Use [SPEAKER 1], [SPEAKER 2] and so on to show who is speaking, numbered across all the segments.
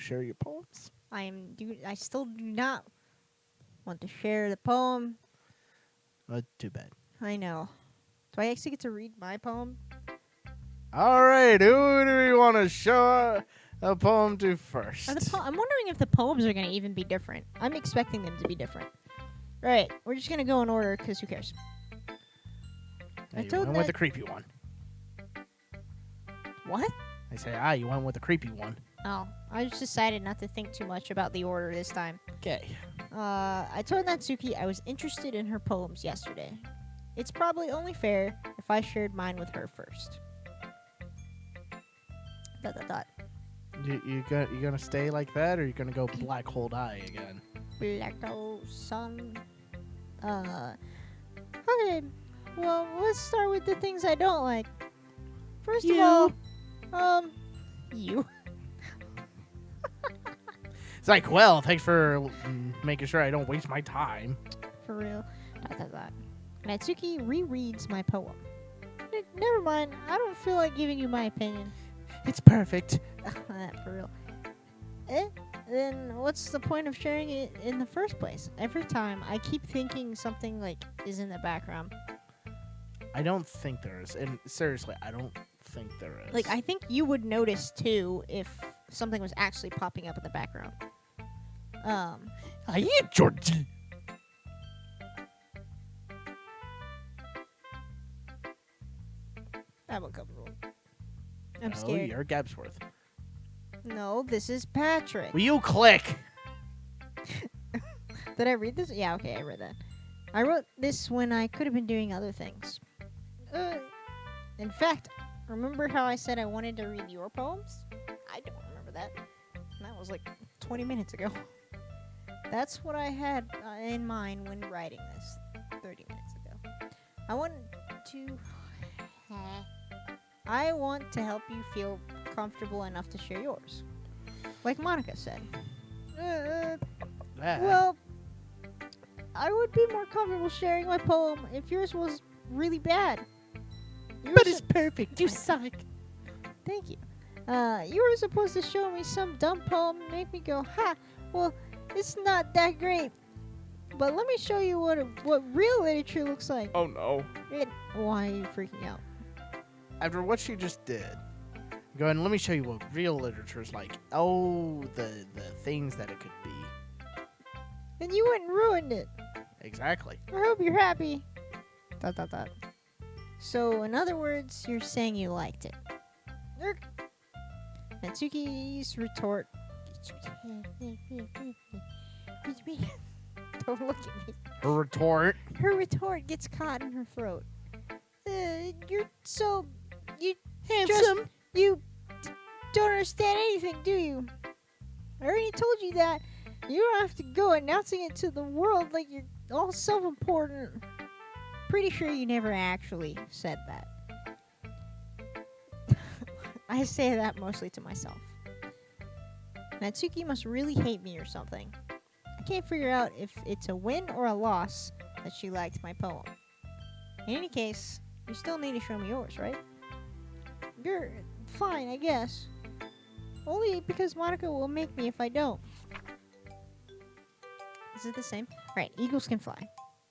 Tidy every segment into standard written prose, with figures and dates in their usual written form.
[SPEAKER 1] share your poems?
[SPEAKER 2] I still do not want to share the poem.
[SPEAKER 1] Too bad.
[SPEAKER 2] I know. Do I actually get to read my poem?
[SPEAKER 1] All right, who do we want to show a poem to first?
[SPEAKER 2] I'm wondering if the poems are going to even be different. I'm expecting them to be different. Right, we're just going to go in order because who cares?
[SPEAKER 1] Hey, you went with the creepy one.
[SPEAKER 2] What?
[SPEAKER 1] I say, you went with the creepy one.
[SPEAKER 2] Oh, I just decided not to think too much about the order this time.
[SPEAKER 1] Okay.
[SPEAKER 2] I told Natsuki I was interested in her poems yesterday. It's probably only fair if I shared mine with her first. ...
[SPEAKER 1] You gonna stay like that, or you gonna go black hole eye again?
[SPEAKER 2] Black hole sun. Okay. Well, let's start with the things I don't like. First of all, you.
[SPEAKER 1] It's like, well, thanks for making sure I don't waste my time.
[SPEAKER 2] For real. ... Natsuki rereads my poem. Never mind. I don't feel like giving you my opinion.
[SPEAKER 1] It's perfect.
[SPEAKER 2] For real. Then what's the point of sharing it in the first place? Every time I keep thinking something like is in the background.
[SPEAKER 1] I don't think there is. And seriously, I don't think there is.
[SPEAKER 2] Like, I think you would notice too if something was actually popping up in the background.
[SPEAKER 1] I hate Georgie.
[SPEAKER 2] I'm uncomfortable. I'm scared.
[SPEAKER 1] You're Gabsworth.
[SPEAKER 2] No, this is Patrick.
[SPEAKER 1] Will you click?
[SPEAKER 2] Did I read this? Yeah, okay, I read that. I wrote this when I could have been doing other things. In fact, remember how I said I wanted to read your poems? I don't remember that. That was like 20 minutes ago. That's what I had in mind when writing this 30 minutes ago. I want to help you feel comfortable enough to share yours. Like Monica said. Well, I would be more comfortable sharing my poem if yours was really bad.
[SPEAKER 1] But it's perfect. You suck.
[SPEAKER 2] Thank you. You were supposed to show me some dumb poem and make me go, ha, well, it's not that great. But let me show you what real literature looks like.
[SPEAKER 1] Oh, no.
[SPEAKER 2] Why are you freaking out?
[SPEAKER 1] After what she just did, go ahead and let me show you what real literature is like. Oh, the things that it could be.
[SPEAKER 2] And you went and ruined it.
[SPEAKER 1] Exactly.
[SPEAKER 2] I hope you're happy. ... So, in other words, you're saying you liked it. Natsuki's retort... Don't look at me.
[SPEAKER 1] Her retort.
[SPEAKER 2] Her retort gets caught in her throat. You're so... You
[SPEAKER 1] handsome.
[SPEAKER 2] You don't understand anything, do you? I already told you that. You don't have to go announcing it to the world like you're all self-important. Pretty sure you never actually said that. I say that mostly to myself. Natsuki must really hate me or something. I can't figure out if it's a win or a loss that she liked my poem. In any case, you still need to show me yours, right? You're fine, I guess. Only because Monica will make me if I don't. Is it the same? Right, eagles can fly.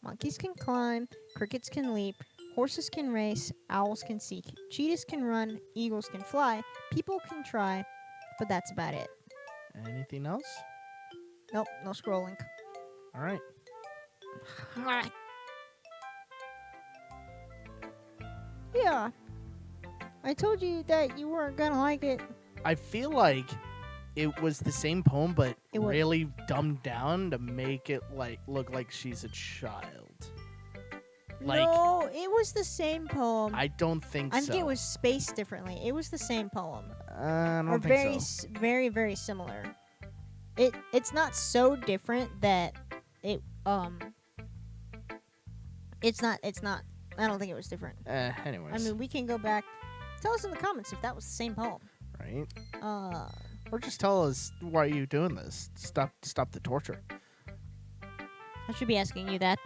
[SPEAKER 2] Monkeys can climb. Crickets can leap. Horses can race. Owls can seek. Cheetahs can run. Eagles can fly. People can try. But that's about it.
[SPEAKER 1] Anything else?
[SPEAKER 2] Nope, no scrolling.
[SPEAKER 1] All right.
[SPEAKER 2] Yeah. I told you that you weren't gonna like it.
[SPEAKER 1] I feel like it was the same poem, but
[SPEAKER 2] It was.
[SPEAKER 1] really dumbed down to make it look like she's a child.
[SPEAKER 2] No, it was the same poem.
[SPEAKER 1] I don't think so.
[SPEAKER 2] I think it was spaced differently. It was the same poem.
[SPEAKER 1] I don't
[SPEAKER 2] or
[SPEAKER 1] think
[SPEAKER 2] very,
[SPEAKER 1] so.
[SPEAKER 2] very, very similar. It's not so different that it It's not. I don't think it was different.
[SPEAKER 1] Anyways.
[SPEAKER 2] I mean, we can go back. Tell us in the comments if that was the same poem.
[SPEAKER 1] Right. Or just tell us why are you doing this. Stop the torture.
[SPEAKER 2] I should be asking you that.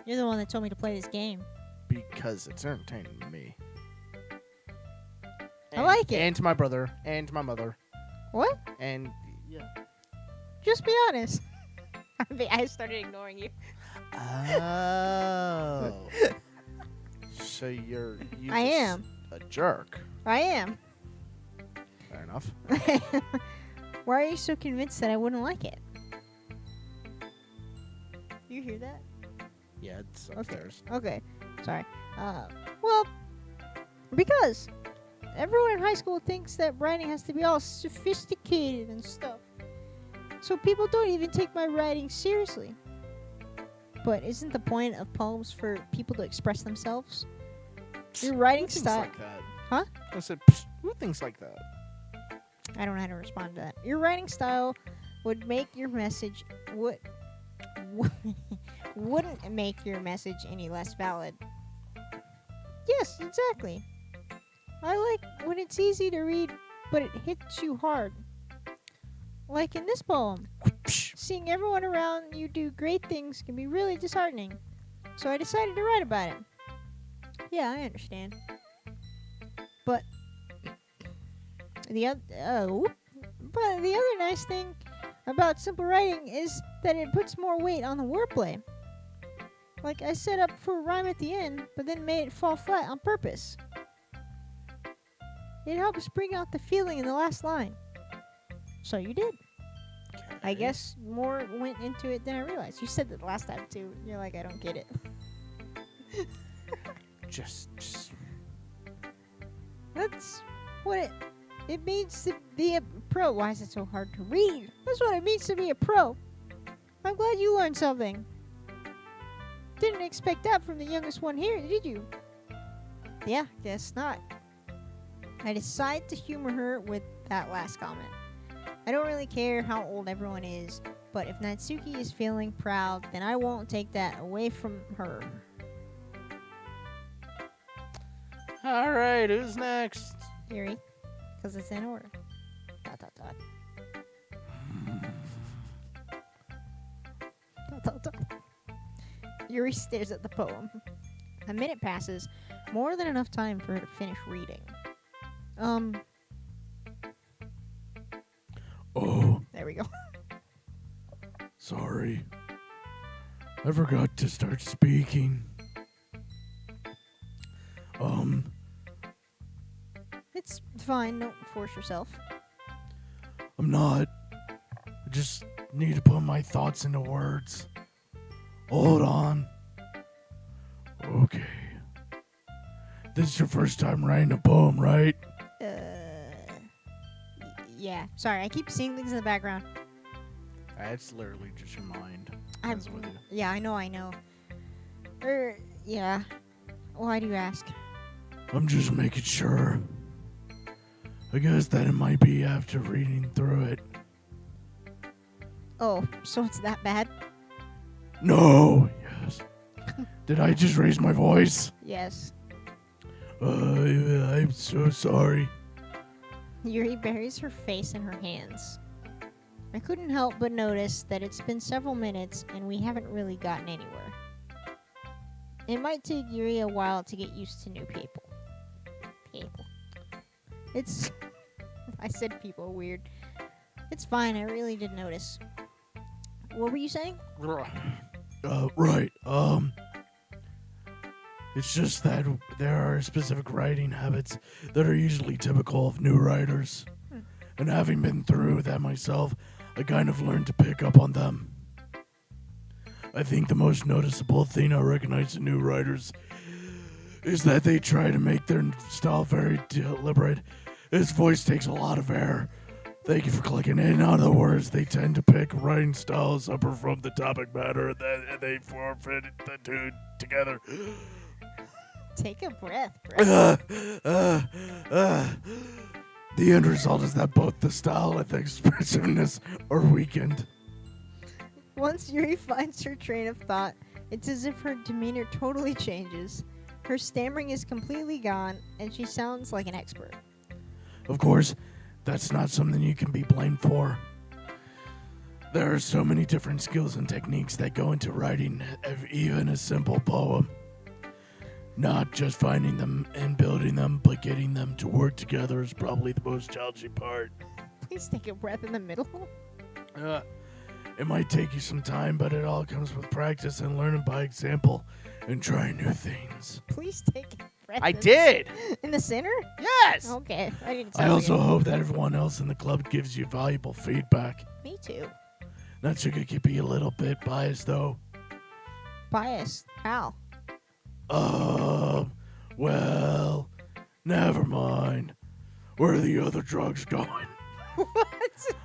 [SPEAKER 2] You're the one that told me to play this game.
[SPEAKER 1] Because it's entertaining to me.
[SPEAKER 2] I like it.
[SPEAKER 1] And to my brother. And to my mother.
[SPEAKER 2] What?
[SPEAKER 1] And yeah.
[SPEAKER 2] Just be honest. I started ignoring you.
[SPEAKER 1] Oh. So you
[SPEAKER 2] I
[SPEAKER 1] just
[SPEAKER 2] am.
[SPEAKER 1] a jerk.
[SPEAKER 2] I am.
[SPEAKER 1] Fair enough.
[SPEAKER 2] Why are you so convinced that I wouldn't like it? You hear that?
[SPEAKER 1] Yeah, it's upstairs.
[SPEAKER 2] Okay. Sorry. Well, because everyone in high school thinks that writing has to be all sophisticated and stuff. So people don't even take my writing seriously. But isn't the point of poems for people to express themselves? Your writing
[SPEAKER 1] Who thinks
[SPEAKER 2] style.
[SPEAKER 1] like that?
[SPEAKER 2] Huh?
[SPEAKER 1] I said, who thinks like that?
[SPEAKER 2] I don't know how to respond to that. Your writing style would make your message wouldn't make your message any less valid. Yes, exactly. I like when it's easy to read, but it hits you hard. Like in this poem. Seeing everyone around you do great things can be really disheartening. So I decided to write about it. Yeah, I understand. But the other nice thing about simple writing is that it puts more weight on the wordplay. Like I set up for a rhyme at the end, but then made it fall flat on purpose. It helps bring out the feeling in the last line. So you did. I
[SPEAKER 1] Okay.
[SPEAKER 2] guess more went into it than I realized. You said that last time too. You're like, I don't get it.
[SPEAKER 1] Just
[SPEAKER 2] That's what it means to be a pro. Why is it so hard to read? That's what it means to be a pro. I'm glad you learned something. Didn't expect that from the youngest one here, did you? Yeah, guess not. I decided to humor her with that last comment. I don't really care how old everyone is, but if Natsuki is feeling proud, then I won't take that away from her.
[SPEAKER 1] all right. Who's next?
[SPEAKER 2] Yuri, because it's in order. ... Yuri stares at the poem. A minute passes, more than enough time for her to finish reading.
[SPEAKER 3] Oh,
[SPEAKER 2] There we go.
[SPEAKER 3] sorry. I forgot to start speaking.
[SPEAKER 2] It's fine, don't force yourself.
[SPEAKER 3] I'm not. I just need to put my thoughts into words. Hold on. Okay. This is your first time writing a poem, right?
[SPEAKER 2] Yeah. Sorry, I keep seeing things in the background.
[SPEAKER 1] It's literally just your mind.
[SPEAKER 2] I'm
[SPEAKER 1] That's with you.
[SPEAKER 2] Yeah, I know. Yeah. Why do you ask?
[SPEAKER 3] I'm just making sure. I guess that it might be after reading through it.
[SPEAKER 2] Oh, so it's that bad?
[SPEAKER 3] No, yes. Did I just raise my voice?
[SPEAKER 2] Yes.
[SPEAKER 3] I'm so sorry.
[SPEAKER 2] Yuri buries her face in her hands. I couldn't help but notice that it's been several minutes and we haven't really gotten anywhere. It might take Yuri a while to get used to new people. It's... I said people, weird. It's fine, I really did notice. What were you saying?
[SPEAKER 3] Right. It's just that there are specific writing habits that are usually typical of new writers. And having been through that myself, I kind of learned to pick up on them. I think the most noticeable thing I recognize in new writers is that they try to make their style very deliberate. His voice takes a lot of air. Thank you for clicking. In other words, they tend to pick writing styles up from the topic matter and then they forfeit the two together.
[SPEAKER 2] Take a breath,
[SPEAKER 3] The end result is that both the style and the expressiveness are weakened.
[SPEAKER 2] Once Yuri finds her train of thought, it's as if her demeanor totally changes. Her stammering is completely gone, and she sounds like an expert.
[SPEAKER 3] Of course, that's not something you can be blamed for. There are so many different skills and techniques that go into writing even a simple poem. Not just finding them and building them, but getting them to work together is probably the most challenging part.
[SPEAKER 2] Please take a breath in the middle.
[SPEAKER 3] It might take you some time, but it all comes with practice and learning by example and trying new things.
[SPEAKER 2] Please take a breath.
[SPEAKER 1] I did.
[SPEAKER 2] In the center?
[SPEAKER 1] Yes.
[SPEAKER 2] Okay. I didn't.
[SPEAKER 3] I also hope that everyone else in the club gives you valuable feedback.
[SPEAKER 2] Me too.
[SPEAKER 3] Natsuki could be a little bit biased, though.
[SPEAKER 2] Biased. How?
[SPEAKER 3] Well, never mind. Where are the other drugs going?
[SPEAKER 2] What?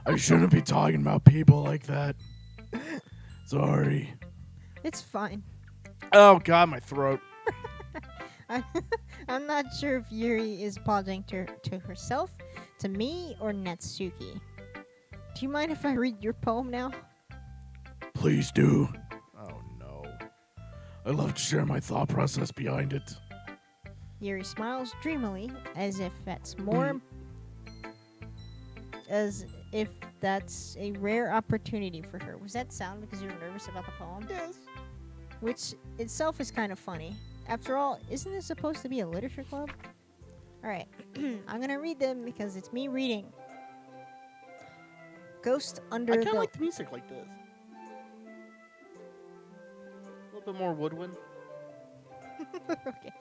[SPEAKER 3] I shouldn't be talking about people like that. Sorry.
[SPEAKER 2] It's fine.
[SPEAKER 1] Oh God, my throat.
[SPEAKER 2] I'm not sure if Yuri is apologizing to herself, to me, or Natsuki. Do you mind if I read your poem now?
[SPEAKER 3] Please do.
[SPEAKER 1] Oh no.
[SPEAKER 3] I'd love to share my thought process behind it.
[SPEAKER 2] Yuri smiles dreamily, as if that's a rare opportunity for her. Was that sound because you were nervous about the poem?
[SPEAKER 1] Yes.
[SPEAKER 2] Which itself is kind of funny. After all, isn't this supposed to be a literature club? Alright, I'm gonna read them because it's me reading. Ghost under
[SPEAKER 1] I
[SPEAKER 2] the...
[SPEAKER 1] kind of like the music like this. A little bit more woodwind.
[SPEAKER 2] Okay.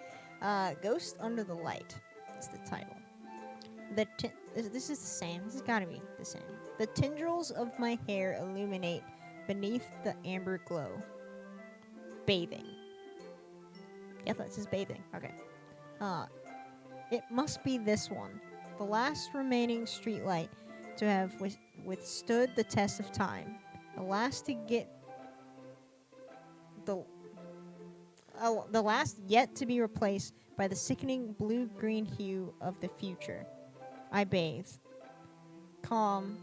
[SPEAKER 2] Ghost Under the Light is the title. This is the same. This has got to be the same. The tendrils of my hair illuminate beneath the amber glow. Bathing. Yeah, that says bathing. Okay. It must be this one. The last remaining streetlight to have withstood the test of time. The last to get... the last yet to be replaced by the sickening blue-green hue of the future. I bathe. Calm.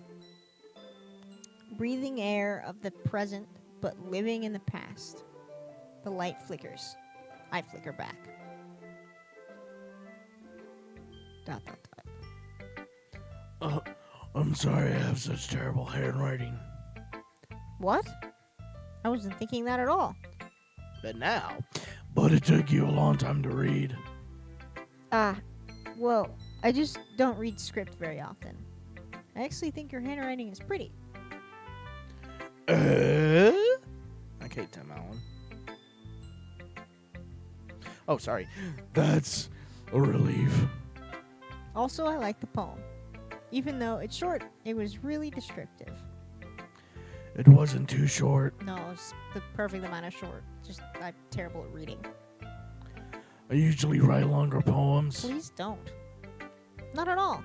[SPEAKER 2] Breathing air of the present, but living in the past. The light flickers. I flicker back. ...
[SPEAKER 3] I'm sorry I have such terrible handwriting.
[SPEAKER 2] What? I wasn't thinking that at all.
[SPEAKER 1] But now,
[SPEAKER 3] But it took you a long time to read.
[SPEAKER 2] Well, I just don't read script very often. I actually think your handwriting is pretty.
[SPEAKER 1] okay, Tim Allen. Oh, sorry.
[SPEAKER 3] That's a relief.
[SPEAKER 2] Also, I like the poem. Even though it's short, it was really descriptive.
[SPEAKER 3] It wasn't too short.
[SPEAKER 2] No, it's the perfect amount of short. Just, I'm terrible at reading.
[SPEAKER 3] I usually write longer poems.
[SPEAKER 2] Please don't. Not at all.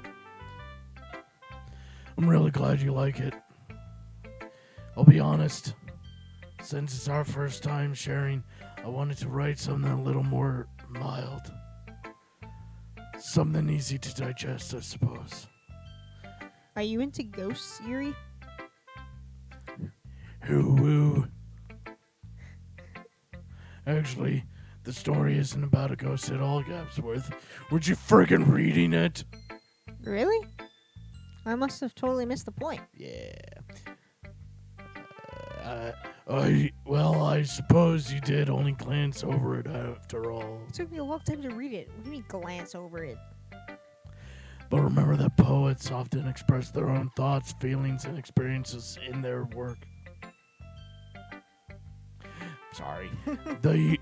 [SPEAKER 3] I'm really glad you like it. I'll be honest. Since it's our first time sharing, I wanted to write something a little more mild. Something easy to digest, I suppose.
[SPEAKER 2] Are you into ghosts, Yuri?
[SPEAKER 3] Hoo-woo. Actually, the story isn't about a ghost at all, Gabsworth. Were you friggin' reading it?
[SPEAKER 2] Really? I must have totally missed the point.
[SPEAKER 1] Yeah.
[SPEAKER 3] I suppose you did only glance over it after all.
[SPEAKER 2] It took me a long time to read it. What do you mean glance over it?
[SPEAKER 3] But remember that poets often express their own thoughts, feelings, and experiences in their work.
[SPEAKER 1] Sorry.
[SPEAKER 3] They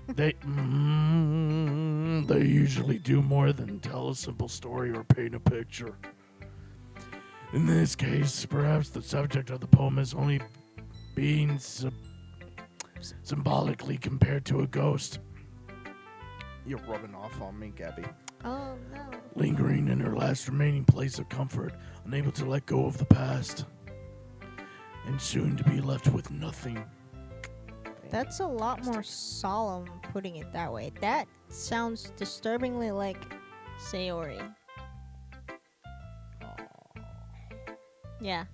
[SPEAKER 3] usually do more than tell a simple story or paint a picture. In this case, perhaps the subject of the poem is only being symbolically compared to a ghost,
[SPEAKER 1] You're rubbing off on me, Gabby.
[SPEAKER 2] Oh, no.
[SPEAKER 3] lingering in her last remaining place of comfort, unable to let go of the past, and soon to be left with nothing.
[SPEAKER 2] That's a lot more solemn putting it that way. That sounds disturbingly like Sayori. Yeah.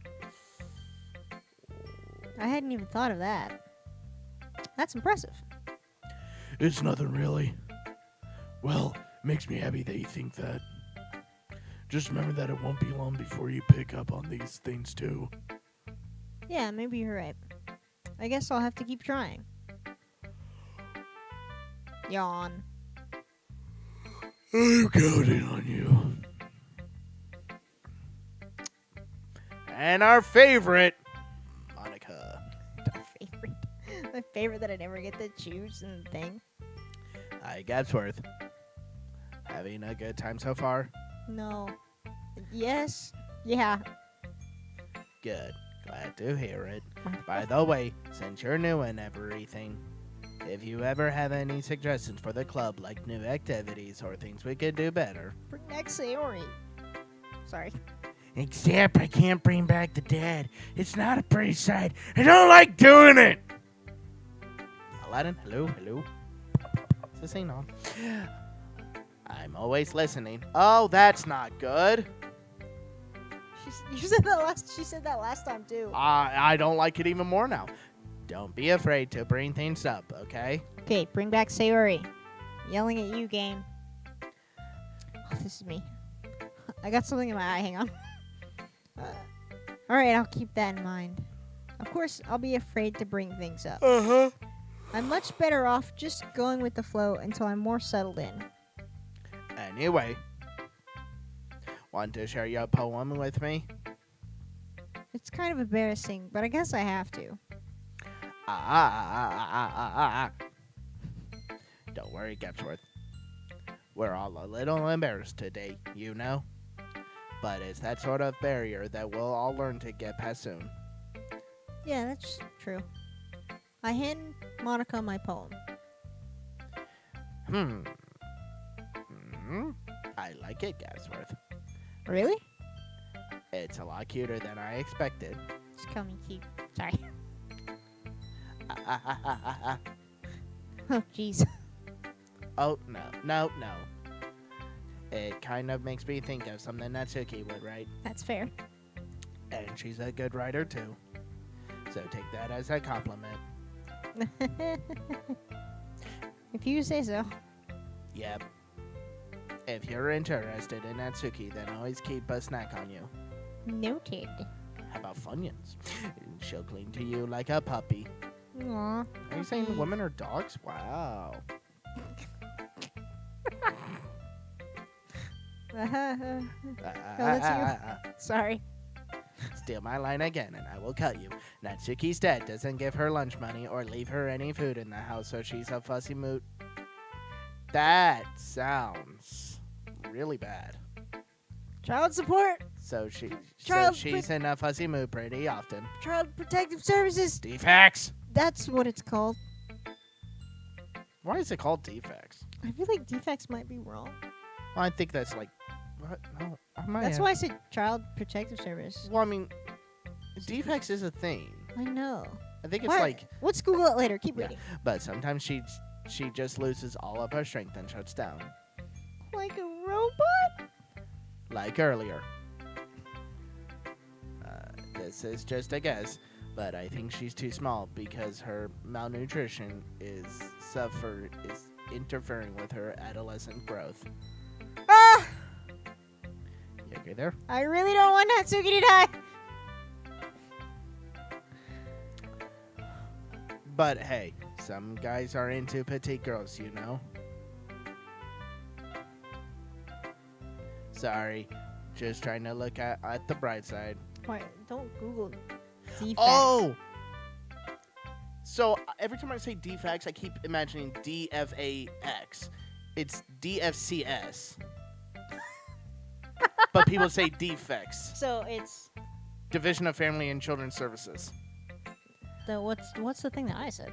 [SPEAKER 2] I hadn't even thought of that. That's impressive.
[SPEAKER 3] It's nothing really. Well, it makes me happy that you think that. Just remember that it won't be long before you pick up on these things too.
[SPEAKER 2] Yeah, maybe you're right. I guess I'll have to keep trying. Yawn.
[SPEAKER 3] I'm counting on you.
[SPEAKER 1] and our favorite, Monica.
[SPEAKER 2] My favorite that I never get to choose in the thing.
[SPEAKER 1] Hi, Gabsworth. Having a good time so far?
[SPEAKER 2] No. Yes. Yeah.
[SPEAKER 1] Good. Glad to hear it. By the way, since you're new and everything, if you ever have any suggestions for the club, like new activities or things we could do better.
[SPEAKER 2] Bring back Sayori. Sorry.
[SPEAKER 3] Except I can't bring back the dead. It's not a pretty sight. I don't like doing it.
[SPEAKER 1] Aladdin, hello? Is this thing on? I'm always listening. Oh, that's not good.
[SPEAKER 2] She said that last time too.
[SPEAKER 1] I don't like it even more now. Don't be afraid to bring things up, okay?
[SPEAKER 2] Okay, bring back Sayori. Yelling at you, game. Oh, this is me. I got something in my eye. Hang on. Alright, I'll keep that in mind. Of course, I'll be afraid to bring things up.
[SPEAKER 1] Uh-huh.
[SPEAKER 2] I'm much better off just going with the flow until I'm more settled in.
[SPEAKER 1] Anyway, want to share your poem with me?
[SPEAKER 2] It's kind of embarrassing, but I guess I have to.
[SPEAKER 1] Don't worry, Gapsworth. We're all a little embarrassed today, you know? But it's that sort of barrier that we'll all learn to get past soon.
[SPEAKER 2] Yeah, that's true. I hand Monica my poem.
[SPEAKER 1] I like it, Gapsworth.
[SPEAKER 2] Really?
[SPEAKER 1] It's a lot cuter than I expected.
[SPEAKER 2] Just call me cute. Sorry. Oh, jeez.
[SPEAKER 1] Oh, no. It kind of makes me think of something Natsuki would write.
[SPEAKER 2] That's fair.
[SPEAKER 1] And she's a good writer, too. So take that as a compliment.
[SPEAKER 2] If you say so.
[SPEAKER 1] Yep. If you're interested in Natsuki, then always keep a snack on you.
[SPEAKER 2] Noted.
[SPEAKER 1] How about Funyuns? She'll cling to you like a puppy.
[SPEAKER 2] Aw.
[SPEAKER 1] Are you saying women are dogs? Wow.
[SPEAKER 2] that's you. Sorry.
[SPEAKER 1] Steal my line again and I will cut you. Natsuki's dad doesn't give her lunch money or leave her any food in the house, so she's a fussy mood. That sounds really bad.
[SPEAKER 2] Child support.
[SPEAKER 1] So she's
[SPEAKER 2] Child
[SPEAKER 1] in a fussy mood pretty often.
[SPEAKER 2] Child Protective Services.
[SPEAKER 1] Defects.
[SPEAKER 2] That's what it's called.
[SPEAKER 1] Why is it called defects?
[SPEAKER 2] I feel like defects might be wrong.
[SPEAKER 1] Well, I think that's like, what? No, I might
[SPEAKER 2] That's
[SPEAKER 1] have-
[SPEAKER 2] why I said Child Protective Service.
[SPEAKER 1] Well, I mean, defects is a thing.
[SPEAKER 2] I know.
[SPEAKER 1] I think it's
[SPEAKER 2] What?
[SPEAKER 1] like,
[SPEAKER 2] Let's Google it later. Keep
[SPEAKER 1] Yeah.
[SPEAKER 2] reading.
[SPEAKER 1] but sometimes she just loses all of her strength and shuts down,
[SPEAKER 2] Like a robot?
[SPEAKER 1] like earlier. This is just a guess, but I think she's too small because her malnutrition is interfering with her adolescent growth.
[SPEAKER 2] Ah!
[SPEAKER 1] You okay there?
[SPEAKER 2] I really don't want Natsuki to die.
[SPEAKER 1] But hey, some guys are into petite girls, you know? Sorry, just trying to look at the bright side.
[SPEAKER 2] Wait, don't Google defects.
[SPEAKER 1] Oh! So every time I say defects, I keep imagining DFAX. It's DFCS. But people say defects.
[SPEAKER 2] So it's
[SPEAKER 1] Division of Family and Children's Services.
[SPEAKER 2] what's the thing that I said?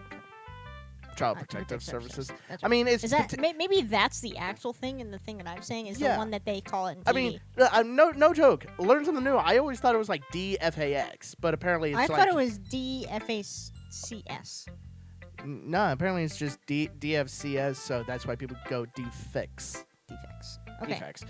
[SPEAKER 1] Child Protective Services.
[SPEAKER 2] That's
[SPEAKER 1] I mean, it's...
[SPEAKER 2] Is that maybe that's the actual thing, and the thing that I'm saying is
[SPEAKER 1] Yeah.
[SPEAKER 2] the one that they call it in TV.
[SPEAKER 1] I mean, no joke. Learn something new. I always thought it was like DFAX, but apparently it's
[SPEAKER 2] I
[SPEAKER 1] like...
[SPEAKER 2] thought it was DFACS.
[SPEAKER 1] No, apparently it's just DFCS, so that's why people go defects.
[SPEAKER 2] Defects. Okay.
[SPEAKER 1] Defects.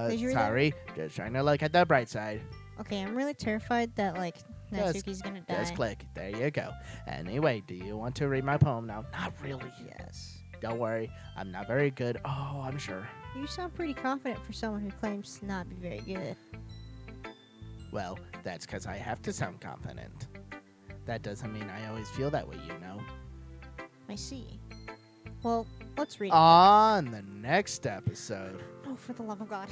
[SPEAKER 2] Did you read that?
[SPEAKER 1] Sorry, just trying to look at the bright side.
[SPEAKER 2] Okay, I'm really terrified that like
[SPEAKER 1] Just-
[SPEAKER 2] Natsuki's gonna die.
[SPEAKER 1] Just click. There you go. Anyway, do you want to read my poem now? Not really.
[SPEAKER 2] Yes.
[SPEAKER 1] Don't worry. I'm not very good. Oh, I'm sure.
[SPEAKER 2] You sound pretty confident for someone who claims to not be very good.
[SPEAKER 1] Well, that's because I have to sound confident. That doesn't mean I always feel that way, you know.
[SPEAKER 2] I see. Well, let's read it.
[SPEAKER 1] On the next episode.
[SPEAKER 2] Oh, for the love of God.